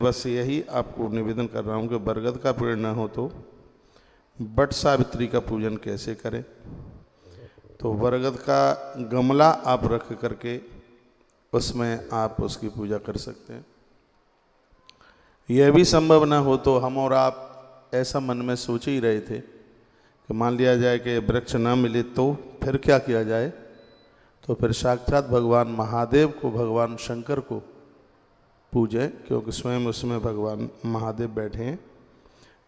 बस यही आपको निवेदन कर रहा हूँ कि बरगद का पेड़ ना हो तो बट सावित्री का पूजन कैसे करें। तो बरगद का गमला आप रख करके उसमें आप उसकी पूजा कर सकते हैं। यह भी संभव ना हो तो हम और आप ऐसा मन में सोच ही रहे थे कि मान लिया जाए कि वृक्ष ना मिले तो फिर क्या किया जाए। तो फिर साक्षात भगवान महादेव को, भगवान शंकर को पूजें, क्योंकि स्वयं उसमें भगवान महादेव बैठे हैं,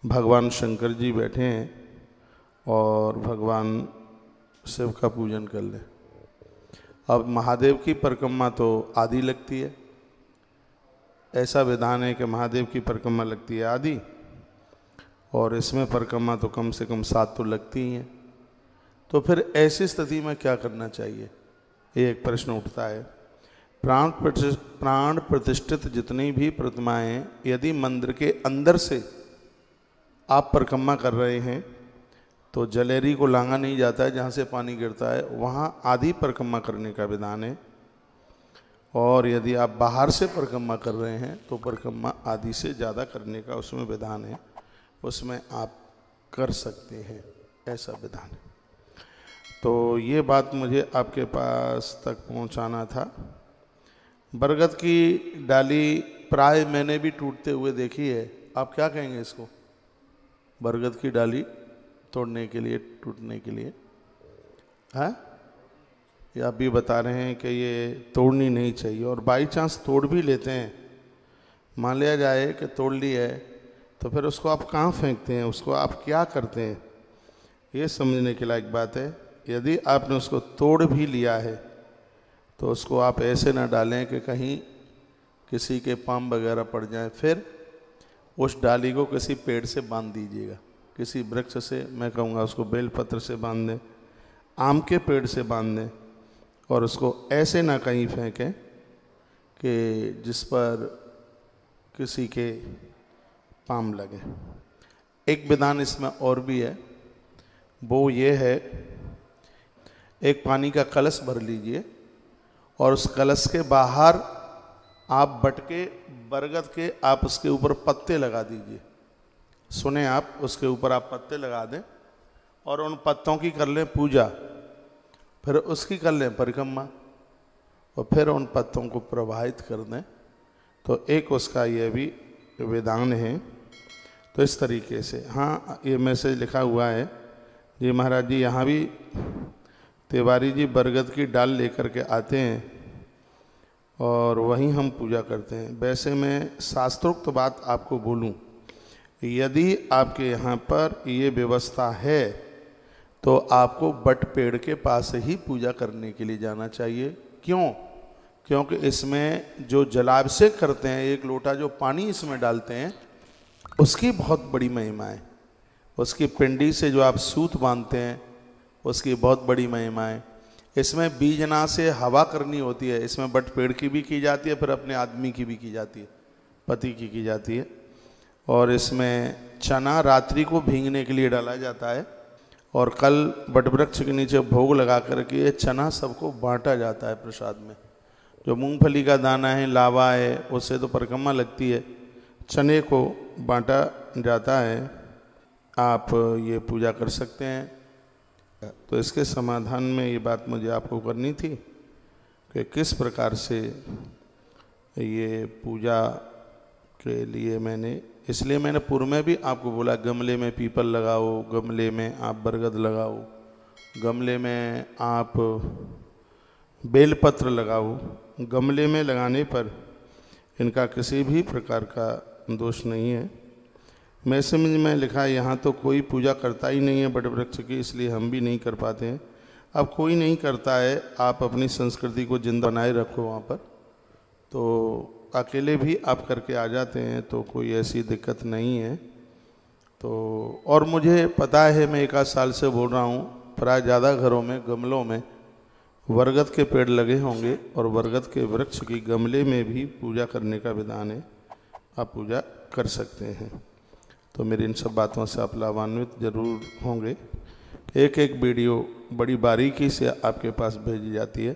भगवान शंकर जी बैठे हैं, और भगवान शिव का पूजन कर लें। अब महादेव की परिक्रमा तो आदि लगती है, ऐसा विधान है कि महादेव की परिक्रमा लगती है आदि, और इसमें परिक्रमा तो कम से कम 7 तो लगती ही हैं। तो फिर ऐसी स्थिति में क्या करना चाहिए, ये एक प्रश्न उठता है। प्राण प्रतिष्ठित जितनी भी प्रतिमाएं यदि मंदिर के अंदर से आप परिक्रमा कर रहे हैं तो जलेरी को लांगा नहीं जाता है, जहाँ से पानी गिरता है वहाँ आधी परिक्रमा करने का विधान है। और यदि आप बाहर से परिक्रमा कर रहे हैं तो परिक्रमा आधी से ज़्यादा करने का उसमें विधान है, उसमें आप कर सकते हैं, ऐसा विधान है। तो ये बात मुझे आपके पास तक पहुंचाना था। बरगद की डाली प्राय मैंने भी टूटते हुए देखी है। आप क्या कहेंगे इसको, बरगद की डाली तोड़ने के लिए, टूटने के लिए, है या आप भी बता रहे हैं कि ये तोड़नी नहीं चाहिए। और बाई चांस तोड़ भी लेते हैं, मान लिया जाए कि तोड़ ली है, तो फिर उसको आप कहाँ फेंकते हैं, उसको आप क्या करते हैं, ये समझने के लायक बात है। यदि आपने उसको तोड़ भी लिया है तो उसको आप ऐसे ना डालें कि कहीं किसी के पाँव वगैरह पड़ जाए। फिर उस डाली को किसी पेड़ से बांध दीजिएगा, किसी वृक्ष से, मैं कहूँगा उसको बेलपत्र से बांध दें, आम के पेड़ से बांध दें, और उसको ऐसे ना कहीं फेंकें कि जिस पर किसी के पाँव लगे। एक विधान इसमें और भी है, वो ये है, एक पानी का कलश भर लीजिए और उस कलश के बाहर आप बटके बरगद के आप उसके ऊपर पत्ते लगा दीजिए। सुने आप, उसके ऊपर आप पत्ते लगा दें और उन पत्तों की कर लें पूजा, फिर उसकी कर लें परिक्रमा, और फिर उन पत्तों को प्रवाहित कर दें। तो एक उसका ये भी विधान है। तो इस तरीके से, हाँ ये मैसेज लिखा हुआ है जी महाराज जी, यहाँ भी तिवारी जी बरगद की डाल लेकर के आते हैं और वहीं हम पूजा करते हैं। वैसे मैं शास्त्रोक्त बात आपको बोलूं, यदि आपके यहाँ पर ये व्यवस्था है तो आपको बट पेड़ के पास ही पूजा करने के लिए जाना चाहिए। क्यों? क्योंकि इसमें जो जलाभिषेक करते हैं, 1 लोटा जो पानी इसमें डालते हैं, उसकी बहुत बड़ी महिमा है। उसकी पिंडी से जो आप सूत बांधते हैं, उसकी बहुत बड़ी महिमा है। इसमें बीजना से हवा करनी होती है, इसमें बट पेड़ की भी की जाती है, फिर अपने आदमी की भी की जाती है, पति की जाती है। और इसमें चना रात्रि को भींगने के लिए डाला जाता है, और कल बट वृक्ष के नीचे भोग लगा करके ये चना सबको बांटा जाता है प्रसाद में। जो मूंगफली का दाना है, लावा है, उससे तो परिक्रमा लगती है, चने को बांटा जाता है। आप ये पूजा कर सकते हैं। तो इसके समाधान में ये बात मुझे आपको करनी थी कि किस प्रकार से ये पूजा के लिए इसलिए मैंने पूर्व में भी आपको बोला, गमले में पीपल लगाओ, गमले में आप बरगद लगाओ, गमले में आप बेलपत्र लगाओ। गमले में लगाने पर इनका किसी भी प्रकार का दोष नहीं है। मैसेज में लिखा है यहाँ तो कोई पूजा करता ही नहीं है बट वृक्ष की, इसलिए हम भी नहीं कर पाते हैं। अब कोई नहीं करता है, आप अपनी संस्कृति को जिंदा बनाए रखो वहाँ पर, तो अकेले भी आप करके आ जाते हैं, तो कोई ऐसी दिक्कत नहीं है। तो और मुझे पता है, मैं 1 आध साल से बोल रहा हूँ, प्राय ज़्यादा घरों में गमलों में बरगद के पेड़ लगे होंगे, और बरगद के वृक्ष की गमले में भी पूजा करने का विधान है, आप पूजा कर सकते हैं। तो मेरी इन सब बातों से आप लाभान्वित जरूर होंगे। एक वीडियो बड़ी बारीकी से आपके पास भेजी जाती है।